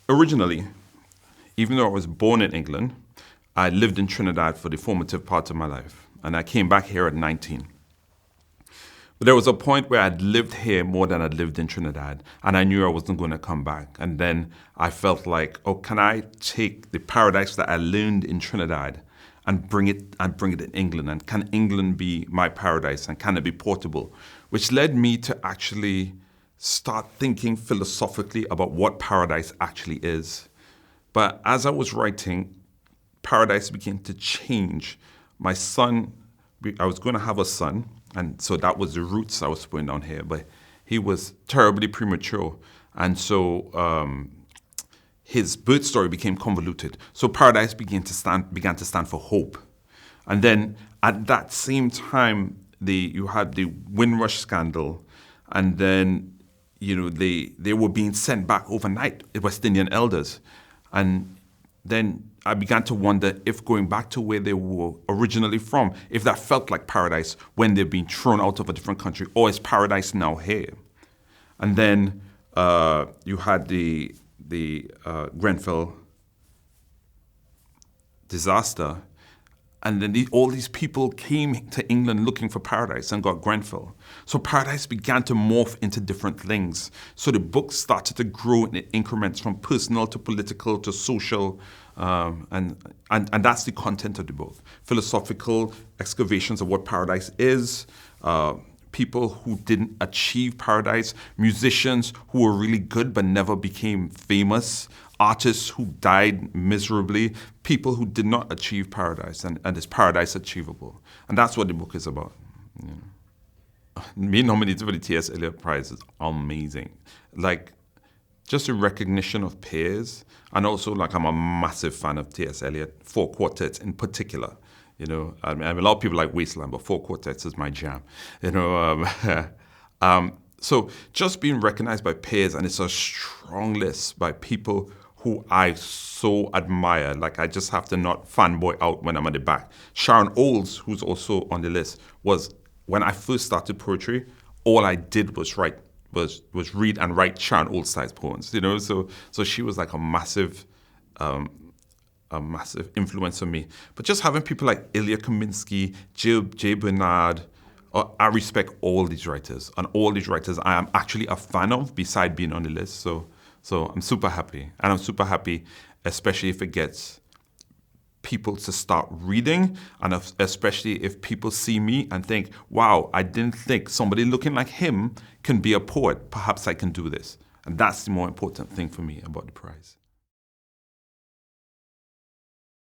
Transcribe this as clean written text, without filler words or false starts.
Originally, even though I was born in England, I lived in Trinidad for the formative part of my life. And I came back here at 19. But there was a point where I'd lived here more than I'd lived in Trinidad, and I knew I wasn't going to come back. And then I felt like, oh, can I take the paradise that I learned in Trinidad and bring it in England? And can England be my paradise? And can it be portable? Which led me to actually start thinking philosophically about what paradise actually is. But as I was writing, paradise began to change. My son, I was going to have a son, and so that was the roots I was putting down here, but he was terribly premature. And so his birth story became convoluted. So paradise began to stand for hope. And then at that same time, you had the Windrush scandal, and then they were being sent back overnight, West Indian elders. And then I began to wonder if going back to where they were originally from, if that felt like paradise when they've been thrown out of a different country, or is paradise now here? And then you had the Grenfell disaster, and then all these people came to England looking for paradise and got Grenfell. So paradise began to morph into different things. So the book started to grow in increments from personal to political to social, and that's the content of the book. Philosophical excavations of what paradise is, people who didn't achieve paradise, musicians who were really good but never became famous, artists who died miserably, people who did not achieve paradise, and is paradise achievable? And that's what the book is about. Being nominated for the T.S. Eliot Prize is amazing. Like, just a recognition of peers, and also like I'm a massive fan of T.S. Eliot, 4 quartets in particular. I mean, a lot of people like Wasteland, but 4 quartets is my jam. So just being recognized by peers, and it's a strong list by people who I so admire. Like, I just have to not fanboy out when I'm at the back. Sharon Olds, who's also on the list, was, when I first started poetry, all I did was read and write Sharon Olds-sized poems. So she was like a massive influence on me. But just having people like Ilya Kaminsky, J. Bernard, I respect all these writers, and all these writers I am actually a fan of, beside being on the list. So I'm super happy, and I'm super happy, especially if it gets people to start reading, and especially if people see me and think, wow, I didn't think somebody looking like him can be a poet. Perhaps I can do this. And that's the more important thing for me about the prize.